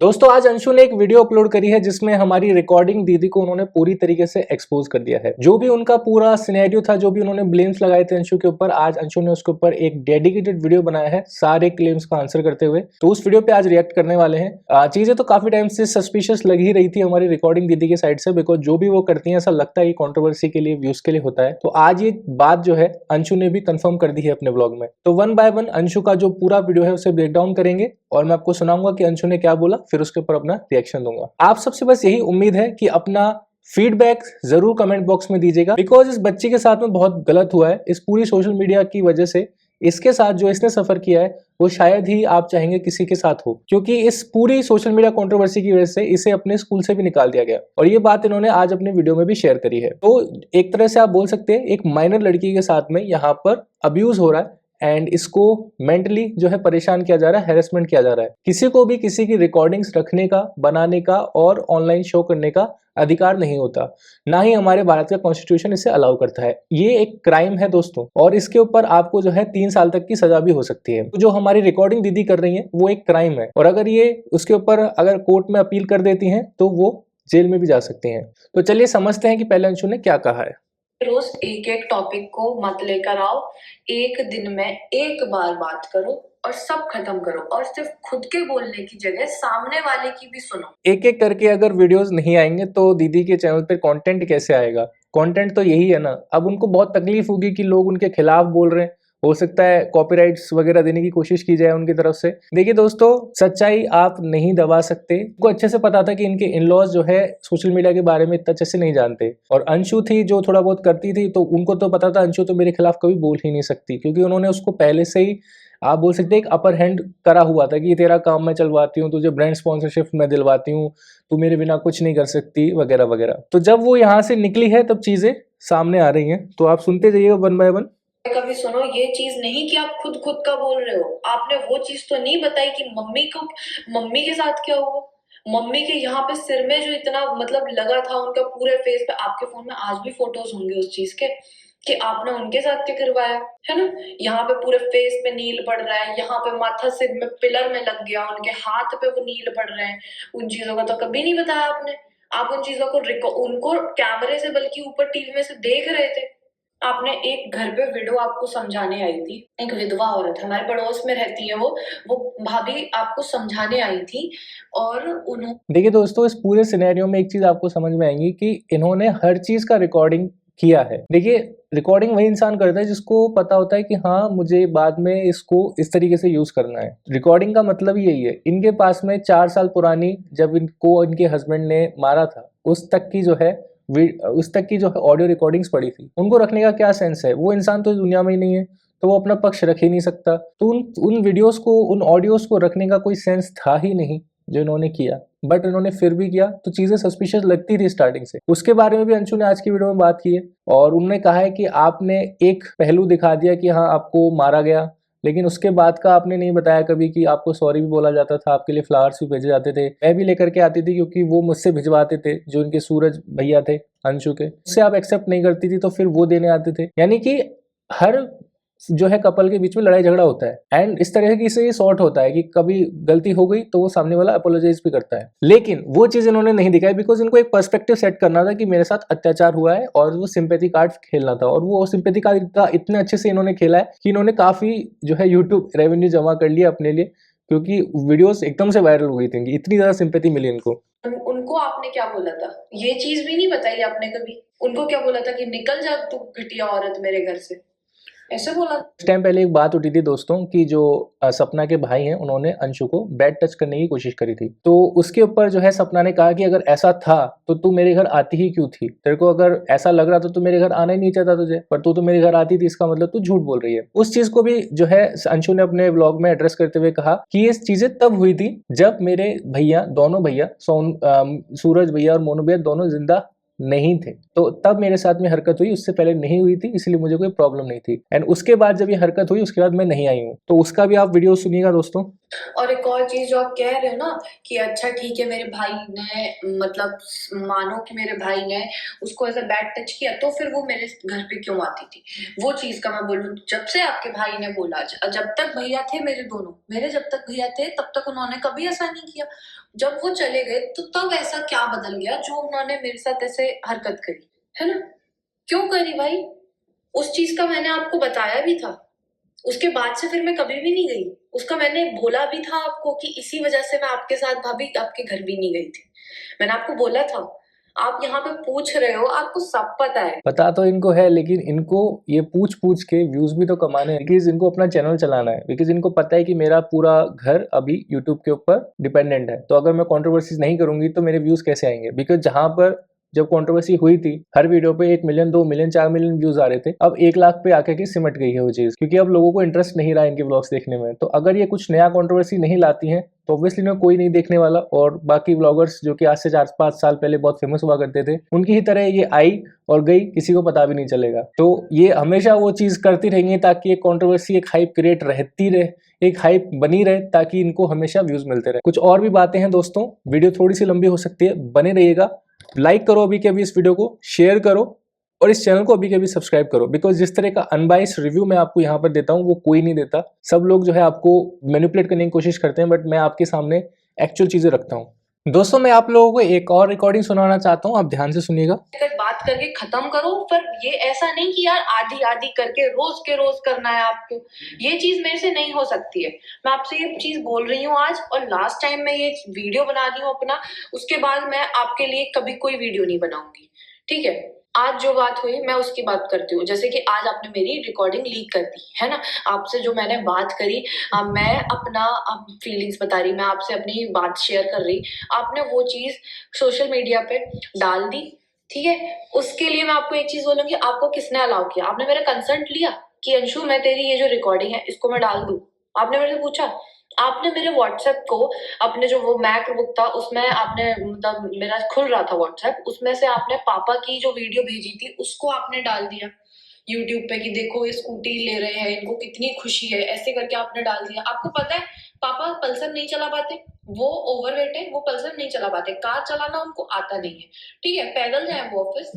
दोस्तों आज अंशु ने एक वीडियो अपलोड करी है जिसमें हमारी रिकॉर्डिंग दीदी को उन्होंने पूरी तरीके से एक्सपोज कर दिया है। जो भी उनका पूरा सिनेरियो था, जो भी उन्होंने ब्लेम्स लगाए थे अंशु के ऊपर, आज अंशु ने उसके ऊपर एक डेडिकेटेड वीडियो बनाया है सारे क्लेम्स का आंसर करते हुए। तो उस वीडियो पे आज रिएक्ट करने वाले हैं। चीजें तो काफी टाइम से सस्पिशियस लग ही रही थी हमारी रिकॉर्डिंग दीदी के साइड से, बिकॉज जो भी वो करती है ऐसा लगता है कॉन्ट्रोवर्सी के लिए, व्यूज के लिए होता है। तो आज ये बात जो है अंशु ने भी कंफर्म कर दी है अपने व्लॉग में। तो वन बाय वन अंशु का जो पूरा वीडियो है उसे ब्रेक डाउन करेंगे और मैं आपको सुनाऊंगा कि अंशु ने क्या बोला, फिर उसके ऊपर अपना रिएक्शन दूंगा। आप सबसे बस यही उम्मीद है कि अपना फीडबैक जरूर कमेंट बॉक्स में दीजिएगा, बिकॉज इस बच्चे के साथ में बहुत गलत हुआ है। इस पूरी सोशल मीडिया की वजह से इसके साथ जो इसने सफर किया है वो शायद ही आप चाहेंगे किसी के साथ हो, क्योंकि इस पूरी सोशल मीडिया कंट्रोवर्सी की वजह से इसे अपने स्कूल से भी निकाल दिया गया और ये बात इन्होंने आज अपने वीडियो में भी शेयर करी है। तो एक तरह से आप बोल सकते हैं एक माइनर लड़की के साथ में यहाँ पर अब्यूज हो रहा है एंड इसको मेंटली जो है परेशान किया जा रहा है, हैरेसमेंट किया जा रहा है। किसी को भी किसी की रिकॉर्डिंग्स रखने का, बनाने का और ऑनलाइन शो करने का अधिकार नहीं होता, ना ही हमारे भारत का कॉन्स्टिट्यूशन इसे अलाउ करता है। ये एक क्राइम है दोस्तों, और इसके ऊपर आपको जो है 3 साल तक की सजा भी हो सकती है। तो जो हमारी रिकॉर्डिंग दीदी कर रही है वो एक क्राइम है, और अगर ये उसके ऊपर अगर कोर्ट में अपील कर देती हैं तो वो जेल में भी जा सकती हैं। तो चलिए समझते हैं कि पहले अंशु ने क्या कहा है। रोज एक एक टॉपिक को मत लेकर आओ, एक दिन में एक बार बात करो और सब खत्म करो, और सिर्फ खुद के बोलने की जगह सामने वाले की भी सुनो। एक एक करके अगर वीडियोस नहीं आएंगे तो दीदी के चैनल पे कंटेंट कैसे आएगा? कंटेंट तो यही है ना। अब उनको बहुत तकलीफ होगी कि लोग उनके खिलाफ बोल रहे हैं, हो सकता है कॉपीराइट्स वगैरह देने की कोशिश की जाए उनकी तरफ से। देखिए दोस्तों, सच्चाई आप नहीं दबा सकते। उनको अच्छे से पता था कि इनके इन-लॉज जो है सोशल मीडिया के बारे में इतना अच्छे से नहीं जानते, और अंशु थी जो थोड़ा बहुत करती थी, तो उनको तो पता था अंशु तो मेरे खिलाफ कभी बोल ही नहीं सकती, क्योंकि उन्होंने उसको पहले से ही आप बोल सकते हैं एक अपर हैंड करा हुआ था कि तेरा काम मैं चलवाती हूँ, तुझे ब्रांड स्पॉन्सरशिप मैं दिलवाती हूँ, तू मेरे बिना कुछ नहीं कर सकती वगैरह वगैरह। तो जब वो यहाँ से निकली है तब चीजें सामने आ रही हैं। तो आप सुनते जाइएगा वन बाय वन। कभी सुनो, ये चीज नहीं कि आप खुद खुद का बोल रहे हो। आपने वो चीज तो नहीं बताई कि मम्मी के साथ क्या हुआ। मम्मी के यहाँ पे सिर में जो इतना मतलब लगा था उनका पूरे फेस पे, आपके फोन में आज भी फोटोज होंगे उस चीज के कि आपने उनके साथ क्या करवाया है ना। यहाँ पे पूरे फेस पे नील पड़ रहा है, यहाँ पे माथा सिर में पिलर में लग गया, उनके हाथ पे वो नील पड़ रहे हैं। उन चीजों का तो कभी नहीं बताया आपने। आप उन चीजों को उनको कैमरे से बल्कि ऊपर टीवी में से देख रहे थे। आपने एक घर पे विडो आपको समझाने आई थी, एक विधवा औरत हमारे पड़ोस में रहती है, वो भाभी आपको समझाने आई थी, और उन्होंने देखिए दोस्तों, इस पूरे सिनेरियो में एक चीज आपको समझ में आएगी कि इन्होंने हर चीज का रिकॉर्डिंग किया है। देखिए, रिकॉर्डिंग वही इंसान करता है जिसको पता होता है कि हाँ मुझे बाद में इसको इस तरीके से यूज करना है। रिकॉर्डिंग का मतलब यही है। इनके पास में 4 साल पुरानी, जब इनको इनके हस्बैंड ने मारा था उस तक की जो है ऑडियो रिकॉर्डिंग्स पड़ी थी। उनको रखने का क्या सेंस है? वो इंसान तो इस दुनिया में ही नहीं है, तो वो अपना पक्ष रख ही नहीं सकता। तो उन वीडियोस को, उन ऑडियोस को रखने का कोई सेंस था ही नहीं जो इन्होंने किया, बट इन्होंने फिर भी किया। तो चीजें सस्पिशियस लगती थी स्टार्टिंग से। उसके बारे में भी अंशु ने आज की वीडियो में बात की है, और उन्होंने कहा है कि आपने एक पहलू दिखा दिया कि हाँ आपको मारा गया, लेकिन उसके बाद का आपने नहीं बताया कभी कि आपको सॉरी भी बोला जाता था, आपके लिए फ्लावर्स भी भेजे जाते थे, मैं भी लेकर के आती थी क्योंकि वो मुझसे भिजवाते थे, जो इनके सूरज भैया थे अंशु के, उससे आप एक्सेप्ट नहीं करती थी तो फिर वो देने आते थे। यानी कि हर जो है कपल के बीच में लड़ाई झगड़ा होता है, एंड इस तरह की से ये सॉर्ट होता है कि कभी गलती हो गई तो वो सामने वाला अपोलोजाइज भी करता है। लेकिन वो चीज इन्होंने नहीं दिखाई, बिकॉज इनको एक पर्सपेक्टिव सेट करना था कि मेरे साथ अत्याचार हुआ है, और वो सिंपैथी कार्ड खेलना था। और वो सिंपैथी कार्ड इतने अच्छे से इन्होंने खेला है कि इन्होंने काफी जो है यूट्यूब रेवेन्यू जमा कर लिया अपने लिए, क्योंकि वीडियोस एकदम से वायरल हो गई थी, इतनी ज्यादा सिंपैथी मिली इनको। उनको आपने क्या बोला था, ये चीज भी नहीं बताई आपने कभी। उनको क्या बोला था कि निकल जा तू घटिया औरत मेरे घर से, ऐसे बोला? इस टाइम पहले एक बात उठी थी दोस्तों कि जो सपना के भाई हैं उन्होंने अंशु को बैड टच करने की कोशिश करी थी। तो उसके ऊपर जो है सपना ने कहा कि अगर ऐसा था तो तू मेरे घर आती ही क्यों थी? तेरे को अगर ऐसा लग रहा था तो मेरे घर आना ही नहीं चाहता तुझे, पर तू तो मेरे घर आती थी, इसका मतलब तू झूठ बोल रही है। उस चीज को भी जो है अंशु ने अपने व्लॉग में एड्रेस करते हुए कहा कि ये चीजें तब हुई थी जब मेरे भैया, दोनों भैया सूरज भैया और मोनू भैया दोनों जिंदा नहीं थे, तो तब मेरे साथ में हरकत हुई, उससे पहले नहीं हुई थी, इसलिए मुझे कोई प्रॉब्लम नहीं थी। एंड उसके बाद जब ये हरकत हुई उसके बाद मैं नहीं आई हूँ। तो उसका भी आप वीडियो सुनिएगा दोस्तों। और एक और चीज जो आप कह रहे हो ना कि अच्छा ठीक है मेरे भाई ने मतलब मानो कि मेरे भाई ने उसको ऐसा बैड टच किया तो फिर वो मेरे घर पे क्यों आती थी, वो चीज का मैं बोलूं जब से आपके भाई ने बोला, जब तक भैया थे मेरे दोनों, मेरे जब तक भैया थे तब तक उन्होंने कभी ऐसा नहीं किया। जब वो चले गए तो तब ऐसा क्या बदल गया जो उन्होंने मेरे साथ ऐसे हरकत करी, है ना? क्यों करी भाई? उस चीज का मैंने आपको बताया भी था, उसके बाद से फिर मैं कभी भी नहीं गई। उसका मैंने बोला भी था आपको कि इसी वजह से मैं आपके साथ भाभी आपके घर भी नहीं गई थी, मैंने आपको बोला था। आप यहाँ पे पूछ रहे हो, आपको सब पता है। पता तो इनको है, लेकिन इनको ये पूछ पूछ के व्यूज भी तो कमाने हैं, बिकॉज इनको अपना चैनल चलाना है, बिकॉज इनको पता है कि मेरा पूरा घर अभी यूट्यूब के ऊपर डिपेंडेंट है। तो अगर मैं कंट्रोवर्सीज नहीं करूंगी तो मेरे व्यूज कैसे आएंगे? बिकॉज जहां पर जब कंट्रोवर्सी हुई थी हर वीडियो पे 1 मिलियन 2 मिलियन 4 मिलियन व्यूज आ रहे थे, अब 1 लाख पे आके के सिमट गई है वो चीज, क्योंकि अब लोगों को इंटरेस्ट नहीं रहा इनके व्लॉग्स देखने में। तो अगर ये कुछ नया कंट्रोवर्सी नहीं लाती हैं तो ऑब्वियसली ना कोई नहीं देखने वाला, और बाकी व्लॉगर्स जो कि आज से 4-5 साल पहले बहुत फेमस हुआ करते थे उनकी ही तरह ये आई और गई, किसी को पता भी नहीं चलेगा। तो ये हमेशा वो चीज करती रहेंगी ताकि एक कंट्रोवर्सी, एक हाइप क्रिएट रहती रहे, एक हाइप बनी रहे, ताकि इनको हमेशा व्यूज मिलते रहे। कुछ और भी बातें हैं दोस्तों, वीडियो थोड़ी सी लंबी हो सकती है, बने रहिएगा। लाइक करो अभी के अभी इस वीडियो को, शेयर करो और इस चैनल को अभी के अभी सब्सक्राइब करो, बिकॉज जिस तरह का अनबाइस रिव्यू मैं आपको यहाँ पर देता हूँ वो कोई नहीं देता। सब लोग जो है आपको मैनिपुलेट करने की कोशिश करते हैं, बट मैं आपके सामने एक्चुअल चीजें रखता हूँ। दोस्तों मैं आप लोगों को एक और रिकॉर्डिंग सुनाना चाहता हूँ, आप ध्यान से सुनिएगा। अगर बात करके खत्म करो, पर ये ऐसा नहीं कि यार आधी आधी करके रोज के रोज करना है आपको, ये चीज मेरे से नहीं हो सकती है। मैं आपसे ये चीज बोल रही हूँ आज, और लास्ट टाइम मैं ये वीडियो बना रही हूँ अपना, उसके बाद मैं आपके लिए कभी कोई वीडियो नहीं बनाऊंगी, ठीक है? आज जो बात हुई मैं उसकी बात करती हूँ, जैसे कि आज आपने मेरी रिकॉर्डिंग लीक कर दी है ना, आपसे जो मैंने बात करी, मैं अपना फीलिंग्स बता रही, मैं आपसे अपनी बात शेयर कर रही, आपने वो चीज सोशल मीडिया पे डाल दी, ठीक है? उसके लिए मैं आपको एक चीज बोलूंगी, आपको किसने अलाउ किया? आपने मेरा कंसेंट लिया कि अंशु मैं तेरी ये जो रिकॉर्डिंग है इसको मैं डाल दूं? आपने मेरे से पूछा? आपने मेरे व्हाट्सएप को, अपने जो वो मैकबुक था उसमें आपने, मतलब मेरा खुल रहा था व्हाट्सएप, उसमें से आपने पापा की जो वीडियो भेजी थी उसको आपने डाल दिया यूट्यूब पे कि देखो ये स्कूटी ले रहे हैं, इनको कितनी खुशी है, ऐसे करके आपने डाल दिया। आपको पता है पापा पल्सर नहीं चला पाते, वो ओवरवेट है, वो पल्सर नहीं चला पाते, कार चलाना उनको आता नहीं है, ठीक है? पैदल जाए वो ऑफिस।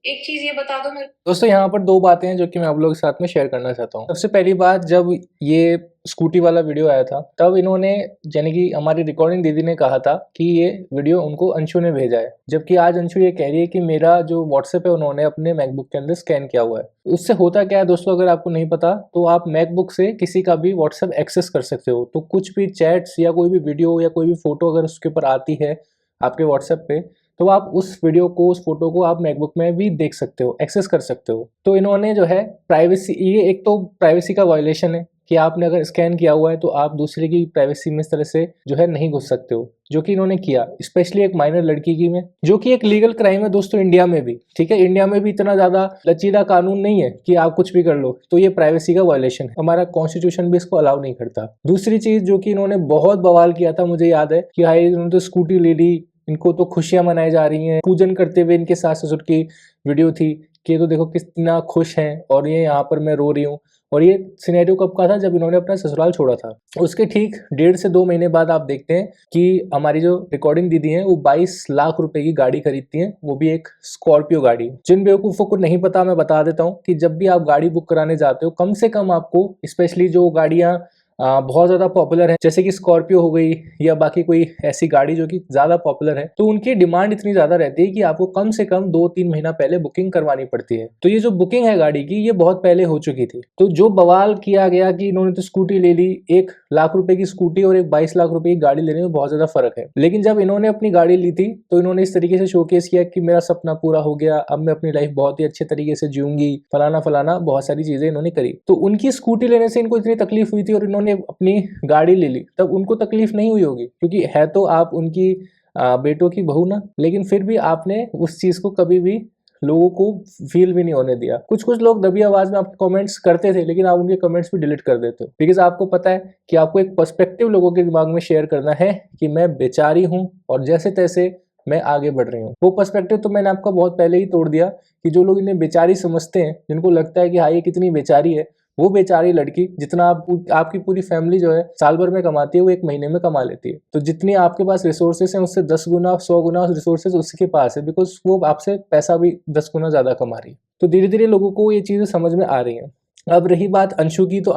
एक चीज ये बता दो मेरे दोस्तों यहाँ पर 2 बातें हैं जो कि मैं आप लोगों के साथ में शेयर करना चाहता हूँ। सबसे पहली बात, जब ये स्कूटी वाला वीडियो आया था तब इन्होंने, यानी कि हमारी रिकॉर्डिंग दीदी ने कहा था कि ये वीडियो उनको अंशु ने भेजा है, जबकि आज अंशु ये कह रही है कि मेरा जो व्हाट्सएप है उन्होंने अपने मैकबुक के अंदर स्कैन किया हुआ है। उससे होता क्या है दोस्तों, अगर आपको नहीं पता तो आप मैकबुक से किसी का भी व्हाट्सएप एक्सेस कर सकते हो। तो कुछ भी चैट्स या कोई भी वीडियो या कोई भी फोटो अगर उसके ऊपर आती है आपके व्हाट्सएप पे, तो आप उस वीडियो को, उस फोटो को आप मैकबुक में भी देख सकते हो, एक्सेस कर सकते हो। तो इन्होंने जो है प्राइवेसी, ये एक तो प्राइवेसी का वायलेशन है कि आपने अगर स्कैन किया हुआ है तो आप दूसरे की प्राइवेसी में इस तरह से जो है नहीं घुस सकते हो, जो कि इन्होंने किया, स्पेशली एक माइनर लड़की की में, जो कि एक लीगल क्राइम है दोस्तों इंडिया में भी, ठीक है? इंडिया में भी इतना ज्यादा लचीला कानून नहीं है कि आप कुछ भी कर लो, तो ये प्राइवेसी का वायलेशन है, हमारा कॉन्स्टिट्यूशन भी इसको अलाउ नहीं करता। दूसरी चीज जो कि इन्होंने बहुत बवाल किया था, मुझे याद है कि हाई इन्होंने तो स्कूटी ले ली, इनको तो खुशियां मनाई जा रही हैं, पूजन करते हुए इनके सास ससुर की वीडियो थी कि तो देखो कितना खुश हैं और ये यहाँ पर मैं रो रही हूँ। और ये सिनेरियो कब का था? जब इन्होंने अपना ससुराल छोड़ा था। उसके ठीक 1.5 से 2 महीने बाद आप देखते हैं कि हमारी जो रिकॉर्डिंग दीदी हैं वो 22 लाख रुपए की गाड़ी खरीदती हैं, वो भी एक स्कॉर्पियो गाड़ी। जिन बेवकूफ़ों को नहीं पता मैं बता देता हूँ कि जब भी आप गाड़ी बुक कराने जाते हो, कम से कम आपको, स्पेशली जो गाड़ियाँ बहुत ज़्यादा पॉपुलर है जैसे कि स्कॉर्पियो हो गई या बाकी कोई ऐसी गाड़ी जो कि ज़्यादा पॉपुलर है, तो उनकी डिमांड इतनी ज़्यादा रहती है कि आपको कम से कम 2-3 महीना पहले बुकिंग करवानी पड़ती है। तो ये जो बुकिंग है गाड़ी की, ये बहुत पहले हो चुकी थी। तो जो बवाल किया गया कि इन्होंने तो स्कूटी ले ली, 1 लाख रुपए की स्कूटी और एक 22 लाख रुपए की गाड़ी लेने में बहुत ज़्यादा फर्क है। लेकिन जब इन्होंने अपनी गाड़ी ली थी तो इन्होंने इस तरीके से शोकेस किया कि मेरा सपना पूरा हो गया, अब मैं अपनी लाइफ बहुत ही अच्छे तरीके से जीऊंगी, फलाना फलाना बहुत सारी चीज़ें इन्होंने करी। तो उनकी स्कूटी लेने से इनको इतनी तकलीफ हुई थी और इन्होंने अपनी गाड़ी ले ली, तब उनको तकलीफ नहीं हुई होगी, क्योंकि है तो आप उनकी बेटों की बहू ना। लेकिन फिर भी आपने उस चीज को कभी भी लोगों को फील भी नहीं होने दिया। कुछ कुछ लोग दबी आवाज में आपके कमेंट्स करते थे, लेकिन आप उनके कमेंट्स भी डिलीट कर देते हो, बिकॉज आपको पता है कि आपको एक पर्सपेक्टिव लोगों के दिमाग में शेयर करना है कि मैं बेचारी हूं और जैसे तैसे मैं आगे बढ़ रही हूँ। वो पर्सपेक्टिव तो मैंने आपका बहुत पहले ही तोड़ दिया कि जो लोग इन्हें बेचारी समझते हैं, जिनको लगता है कि हाँ ये कितनी बेचारी है, वो बेचारी लड़की जितना आपकी पूरी फैमिली जो है साल भर में कमाती है वो एक महीने में कमा लेती है। तो जितनी आपके पास रिसोर्सेस हैं उससे 10 गुना 100 गुना रिसोर्सेस उसके पास है, बिकॉज वो आपसे पैसा भी 10 गुना ज्यादा कमा रही है। तो धीरे धीरे लोगों को ये चीजें समझ में आ रही हैं। अब रही बात अंशु की, तो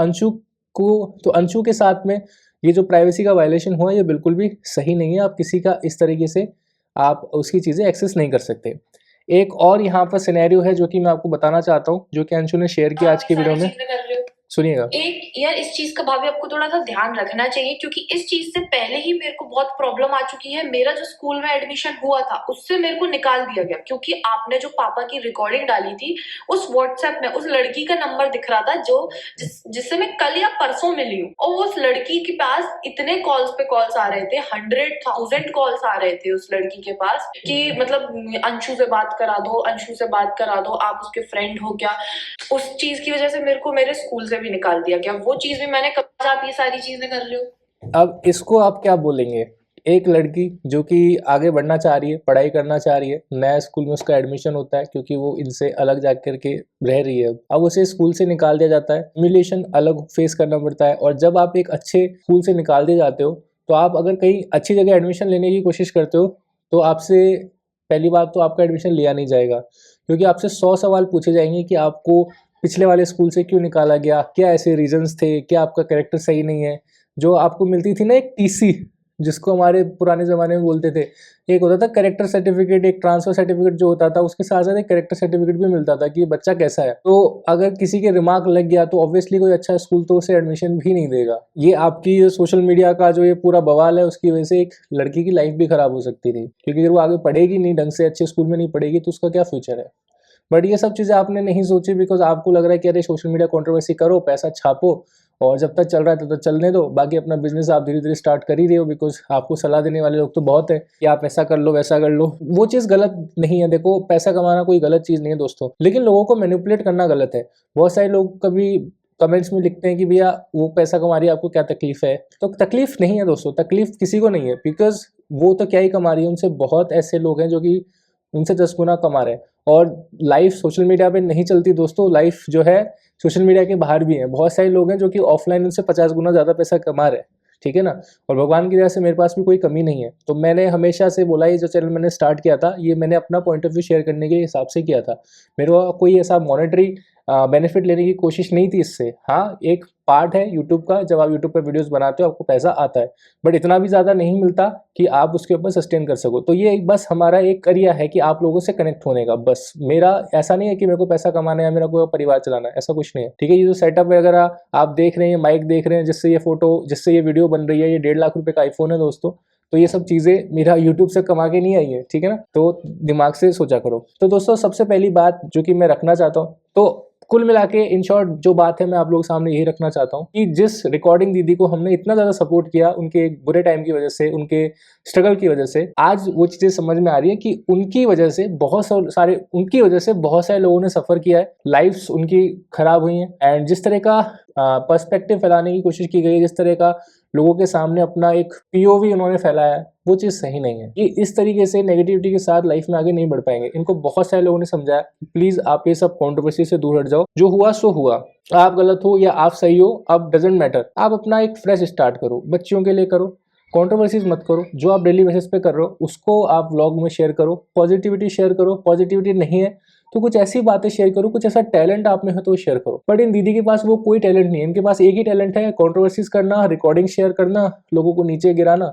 अंशु के साथ में ये जो प्राइवेसी का वायलेशन हुआ ये बिल्कुल भी सही नहीं है। आप किसी का इस तरीके से आप उसकी चीजें एक्सेस नहीं कर सकते। एक और यहाँ पर सिनेरियो है जो कि मैं आपको बताना चाहता हूँ, जो कि अंशु ने शेयर किया आज की वीडियो में, सुनिएगा। एक यार इस चीज का भाभी आपको थोड़ा सा ध्यान रखना चाहिए, क्योंकि इस चीज से पहले ही मेरे को बहुत प्रॉब्लम आ चुकी है। मेरा जो स्कूल में एडमिशन हुआ था उससे मेरे को निकाल दिया गया, क्योंकि आपने जो पापा की रिकॉर्डिंग डाली थी उस व्हाट्सएप में उस लड़की का नंबर दिख रहा था जिससे मैं कल या परसों मिली हूँ, और उस लड़की के पास इतने कॉल्स पे कॉल्स आ रहे थे, 100,000 कॉल्स आ रहे थे उस लड़की के पास कि मतलब अंशु से बात करा दो, अंशु से बात करा दो, आप उसके फ्रेंड हो क्या। उस चीज की वजह से मेरे को मेरे स्कूल से भी निकाल दिया गया। वो चीज भी मैंने कब आप ये सारी चीजें कर रहे हो। अब इसको आप क्या बोलेंगे? एक लड़की जो कि आगे बढ़ना चाह रही है, पढ़ाई करना चाह रही है, नया स्कूल में उसका एडमिशन होता है क्योंकि वो इनसे अलग जा करके रह रही है, अब उसे स्कूल से निकाल दिया जाता है, ह्यूमिलिएशन अलग फेस करना पड़ता है। और जब आप एक अच्छे स्कूल से निकाल दिए जाते हो तो आप अगर कहीं अच्छी जगह एडमिशन लेने की कोशिश करते हो तो आपसे पहली बात तो आपका एडमिशन लिया नहीं जाएगा, क्योंकि आपसे 100 सवाल पूछे जाएंगे कि आपको पिछले वाले स्कूल से क्यों निकाला गया, क्या ऐसे रीजंस थे, क्या आपका कैरेक्टर सही नहीं है। जो आपको मिलती थी ना एक टीसी, जिसको हमारे पुराने ज़माने में बोलते थे, एक होता था कैरेक्टर सर्टिफिकेट, एक ट्रांसफर सर्टिफिकेट जो होता था, उसके साथ साथ एक कैरेक्टर सर्टिफिकेट भी मिलता था कि ये बच्चा कैसा है। तो अगर किसी के रिमार्क लग गया तो ऑब्वियसली कोई अच्छा स्कूल तो उसे एडमिशन भी नहीं देगा। ये आपकी सोशल मीडिया का जो ये पूरा बवाल है उसकी वजह से एक लड़की की लाइफ भी खराब हो सकती थी, क्योंकि अगर वो आगे पढ़ेगी नहीं ढंग से, अच्छे स्कूल में नहीं पढ़ेगी तो उसका क्या फ्यूचर है। बट ये सब चीज़ें आपने नहीं सोची, बिकॉज आपको लग रहा है कि अरे सोशल मीडिया कंट्रोवर्सी करो, पैसा छापो, और जब तक चल रहा है तब तक चलने दो, बाकी अपना बिजनेस आप धीरे धीरे स्टार्ट कर ही रहे हो, बिकॉज आपको सलाह देने वाले लोग तो बहुत है कि आप ऐसा कर लो वैसा कर लो। वो चीज़ गलत नहीं है, देखो पैसा कमाना कोई गलत चीज़ नहीं है दोस्तों, लेकिन लोगों को मैनिपुलेट करना गलत है। बहुत सारे लोग कभी कमेंट्स में लिखते हैं कि भैया वो पैसा कमा रही है, आपको क्या तकलीफ है। तो तकलीफ नहीं है दोस्तों, तकलीफ किसी को नहीं है, बिकॉज वो तो क्या ही कमा रही है, उनसे बहुत ऐसे लोग हैं जो कि उनसे 10 गुना कमा रहे हैं। और लाइफ सोशल मीडिया पे नहीं चलती दोस्तों, लाइफ जो है सोशल मीडिया के बाहर भी है। बहुत सारे लोग हैं जो कि ऑफलाइन उनसे 50 गुना ज़्यादा पैसा कमा रहे हैं, ठीक है ना। और भगवान की दया से मेरे पास भी कोई कमी नहीं है। तो मैंने हमेशा से बोला, ये जो चैनल मैंने स्टार्ट किया था ये मैंने अपना पॉइंट ऑफ व्यू शेयर करने के हिसाब से किया था। मेरा कोई ऐसा मॉनेटरी बेनिफिट लेने की कोशिश नहीं थी इससे। हाँ, एक पार्ट है यूट्यूब का, जब आप यूट्यूब पर वीडियोस बनाते हो आपको पैसा आता है, बट इतना भी ज़्यादा नहीं मिलता कि आप उसके ऊपर सस्टेन कर सको। तो ये बस हमारा एक करियर है कि आप लोगों से कनेक्ट होने का, बस। मेरा ऐसा नहीं है कि मेरे को पैसा कमाना है, मेरा कोई परिवार चलाना है, ऐसा कुछ नहीं है, ठीक है। ये जो सेटअप वगैरह आप देख रहे हैं, माइक देख रहे हैं, जिससे ये वीडियो बन रही है, ये 1.5 लाख रुपए का आईफोन है दोस्तों। तो ये सब चीज़ें मेरा यूट्यूब से कमा के नहीं आई है, ठीक है ना। तो दिमाग से सोचा करो। तो दोस्तों सबसे पहली बात जो कि मैं रखना चाहता हूँ, तो कुल मिला के इन शॉर्ट जो बात है मैं आप लोगों के सामने यही रखना चाहता हूँ कि जिस रिकॉर्डिंग दीदी को हमने इतना ज़्यादा सपोर्ट किया उनके बुरे टाइम की वजह से, उनके स्ट्रगल की वजह से, आज वो चीज़ें समझ में आ रही है कि उनकी वजह से बहुत सारे लोगों ने सफ़र किया है, लाइफ्स उनकी खराब हुई हैं। एंड जिस तरह का पर्सपेक्टिव फैलाने की कोशिश की गई है, जिस तरह का लोगों के सामने अपना एक पीओवी उन्होंने फैलाया है, वो चीज़ सही नहीं है। ये इस तरीके से नेगेटिविटी के साथ लाइफ में आगे नहीं बढ़ पाएंगे। इनको बहुत सारे लोगों ने समझाया, प्लीज़ आप ये सब कंट्रोवर्सी से दूर हट जाओ, जो हुआ सो हुआ, आप गलत हो या आप सही हो, अब डजेंट मैटर। आप अपना एक फ्रेश स्टार्ट करो, बच्चियों के लिए करो, कंट्रोवर्सीज मत करो। जो आप डेली बेसिस पे कर रहे हो उसको आप व्लॉग में शेयर करो, पॉजिटिविटी शेयर करो। पॉजिटिविटी नहीं है तो कुछ ऐसी बातें शेयर करो, कुछ ऐसा टैलेंट आप में है तो शेयर करो। बट इन दीदी के पास वो कोई टैलेंट नहीं है, इनके पास एक ही टैलेंट है, कंट्रोवर्सीज करना, रिकॉर्डिंग शेयर करना, लोगों को नीचे गिराना।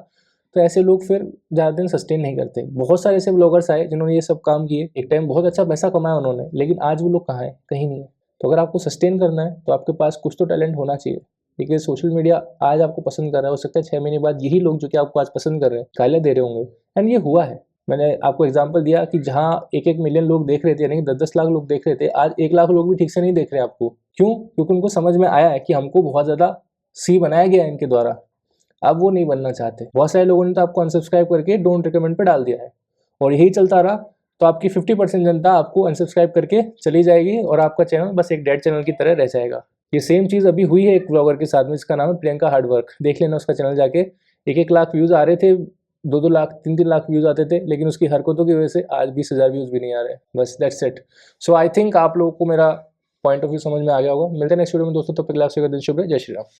तो ऐसे लोग फिर ज़्यादा दिन सस्टेन नहीं करते। बहुत सारे ऐसे ब्लॉगर्स आए जिन्होंने ये सब काम किए, एक टाइम बहुत अच्छा पैसा कमाया उन्होंने, लेकिन आज वो लोग कहाँ हैं? कहीं नहीं है। तो अगर आपको सस्टेन करना है तो आपके पास कुछ तो टैलेंट होना चाहिए। देखिए सोशल मीडिया आज आपको पसंद कर रहा है, हो सकता है 6 महीने बाद यही लोग जो कि आपको आज पसंद कर रहे हैं गालियाँ दे रहे होंगे। एंड ये हुआ है, मैंने आपको एग्जांपल दिया कि जहाँ 1-1 मिलियन लोग देख रहे थे, यानी 10-10 लाख लोग देख रहे थे, आज 1 लाख लोग भी ठीक से नहीं देख रहे हैं आपको। क्यों? क्योंकि उनको समझ में आया है कि हमको बहुत ज़्यादा सी बनाया गया है इनके द्वारा, अब वो नहीं बनना चाहते। बहुत सारे लोगों ने तो आपको अनसब्सक्राइब करके डोंट रिकमेंड पे डाल दिया है, और यही चलता रहा तो आपकी 50% जनता आपको अनसब्सक्राइब करके चली जाएगी और आपका चैनल बस एक डेड चैनल की तरह रह जाएगा। ये सेम चीज़ अभी हुई है एक ब्लॉगर के साथ में, जिसका नाम है प्रियंका हार्डवर्क। देख लेना उसका चैनल जाके, 1-1 लाख व्यूज़ आ रहे थे, 2-2 लाख 3-3 लाख व्यूज़ आते थे, लेकिन उसकी हरकतों की वजह से आज 20,000 व्यूज़ भी नहीं आ रहे। बस that's it. So I think आप लोगों को मेरा पॉइंट ऑफ व्यू समझ में आ गया होगा। मिलते हैं नेक्स्ट वीडियो में दोस्तों, तब तक के लिए आप सभी का दिन शुभ रहे। जय श्री राम।